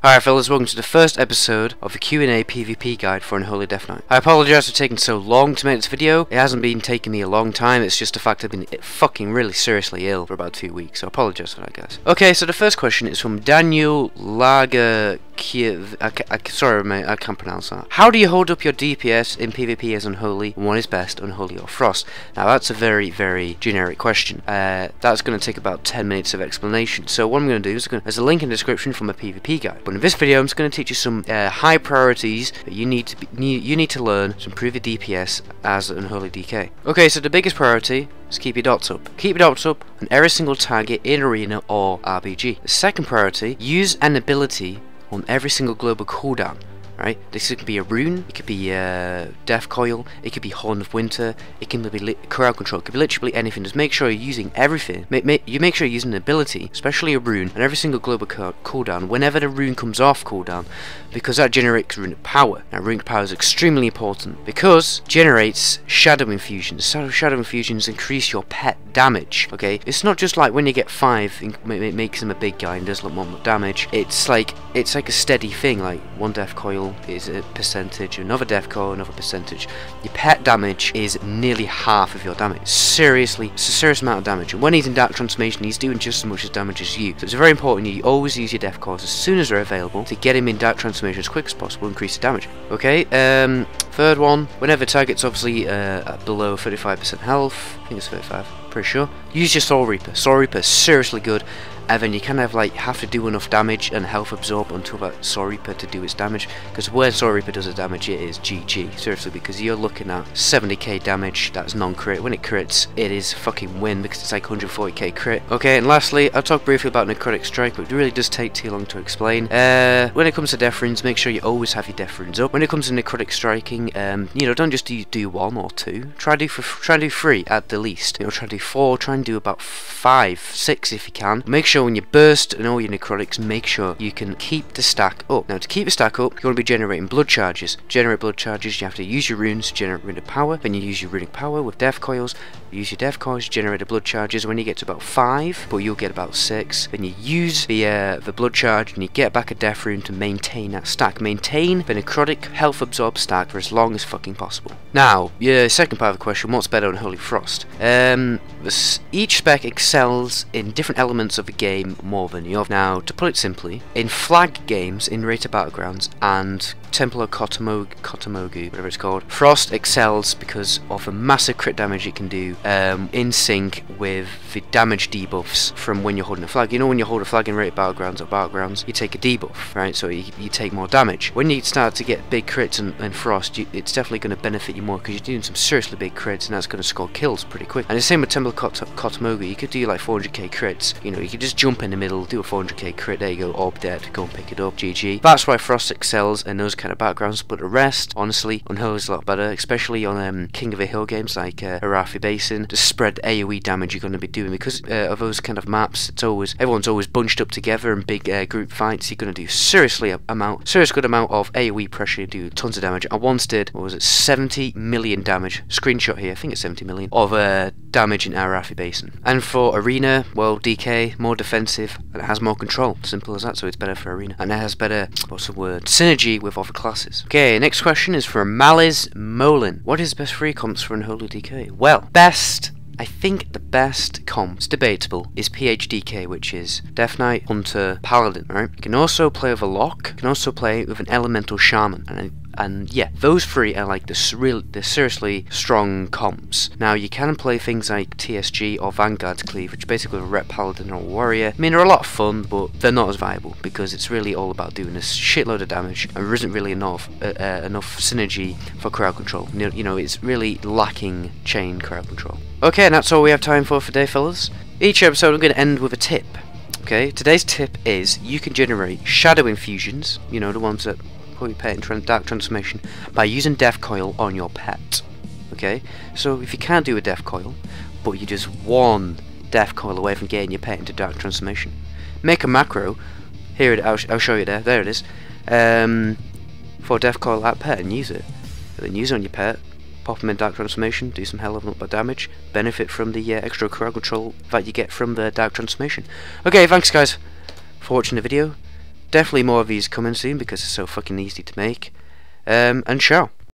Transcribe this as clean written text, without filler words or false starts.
Alright fellas, welcome to the first episode of the Q&A PvP guide for Unholy Death Knight. I apologise for taking so long to make this video. It hasn't been taking me a long time, it's just the fact I've been fucking really seriously ill for about 2 weeks, so I apologise for that, guys. Okay, so the first question is from Daniel Lager. Sorry mate, I can't pronounce that. How do you hold up your DPS in PvP as Unholy, and what is best, Unholy or Frost? Now that's a very, very generic question. That's going to take about 10 minutes of explanation. So what I'm going to do is, there's a link in the description for my PvP guide. But in this video I'm just going to teach you some high priorities that you need to learn to improve your DPS as Unholy DK. Okay, so the biggest priority is keep your dots up. Keep your dots up on every single target in Arena or RBG. The second priority, use an ability on every single global cooldown. Right? This could be a rune, it could be Death Coil, it could be Horn of Winter, it can be crowd control, it could be literally anything. Just make sure you're using everything. You make sure you're using an ability, especially a rune, on every single global cooldown whenever the rune comes off cooldown, because that generates runic power. Now runic power is extremely important because it generates shadow infusions. Shadow infusions increase your pet damage. Okay, it's not just like when you get 5 it makes him a big guy and does a lot more damage. It's like a steady thing, like one Death Coil is a percentage, another Death Coil, another percentage. Your pet damage is nearly half of your damage. Seriously, it's a serious amount of damage. And when he's in Dark Transformation, he's doing just as much as damage as you. So it's very important you always use your Death Coils as soon as they're available to get him in Dark Transformation as quick as possible, increase the damage. Okay, third one, whenever target's obviously below 35% health, I think it's 35, pretty sure, use your Soul Reaper. Soul Reaper is seriously good. And then you kind of like have to do enough damage and health absorb until that Soul Reaper to do its damage, because when Soul Reaper does its damage it is GG, seriously, because you're looking at 70k damage. That's non-crit. When it crits it is fucking win, because it's like 140k crit. Okay, and lastly I'll talk briefly about Necrotic Strike, but it really does take too long to explain. When it comes to Death Runes, make sure you always have your Death Runes up. When it comes to Necrotic Striking, you know, don't just do 1 or 2, try to do 3 at the least. You know, try to do 4, try and do about 5, 6 if you can. Make sure when you burst and all your necrotics, make sure you can keep the stack up. Now to keep the stack up, you want to be generating blood charges. Generate blood charges, you have to use your runes to generate runic power. Then you use your runic power with Death Coils. You use your Death Coils to generate the blood charges. When you get to about 5, but you'll get about 6, then you use the blood charge and you get back a Death Rune to maintain that stack. Maintain the necrotic health absorb stack for as long as fucking possible. Now, your second part of the question, what's better on Holy Frost? Each spec excels in different elements of the game more than the other. Now, to put it simply, in flag games, in Rated Battlegrounds and Temple of Kotomogu, whatever it's called, Frost excels because of the massive crit damage it can do in sync with the damage debuffs from when you're holding a flag. You know, when you hold a flag in Rated Battlegrounds or Battlegrounds, you take a debuff, right? So you take more damage. When you start to get big crits and Frost, it's definitely going to benefit you more, because you're doing some seriously big crits and that's going to score kills pretty quick. And the same with Temple of Kotomogu, you could do like 400k crits. You know, you could just jump in the middle, do a 400k crit, there you go, orb dead, go and pick it up, GG. That's why Frost excels in those kind of backgrounds, but the rest, honestly, Unholy's a lot better, especially on King of the Hill games like Arathi Basin. The spread AoE damage you're going to be doing, because of those kind of maps, everyone's always bunched up together in big group fights. You're going to do serious good amount of AoE pressure, do tons of damage. I once did, what was it, 70 million damage, screenshot here, I think it's 70 million, of damage in Arathi Basin. And for Arena, well, DK, more defensive, and it has more control, simple as that, so it's better for Arena. And it has better, what's the word, synergy with other classes. Okay, next question is from Maliz Molin. What is the best free comps for Unholy DK? Well, I think the best comp, it's debatable, is PHDK, which is Death Knight, Hunter, Paladin, right? You can also play with a Lock, you can also play with an Elemental Shaman, and yeah, those 3 are like the seriously strong comps. Now you can play things like TSG or Vanguard's Cleave, which basically a Rep Paladin or Warrior. I mean, they're a lot of fun, but they're not as viable, because it's really all about doing a shitload of damage, and there isn't really enough synergy for crowd control. You know, it's really lacking chain crowd control. Okay, and that's all we have time for today, fellas. Each episode I'm going to end with a tip. Okay, today's tip is you can generate shadow infusions, you know, the ones that put your pet in Dark Transformation, by using Death Coil on your pet. Okay, so if you can't do a Death Coil, but you're just 1 Death Coil away from getting your pet into Dark Transformation, make a macro. Here, I'll show you there it is, for Death Coil at pet, and use it. And then use it on your pet, pop them in Dark Transformation, do some hell of a lot of damage, benefit from the extra crowd control that you get from the Dark Transformation. Okay, thanks guys for watching the video. Definitely more of these coming soon because they're so fucking easy to make. And ciao.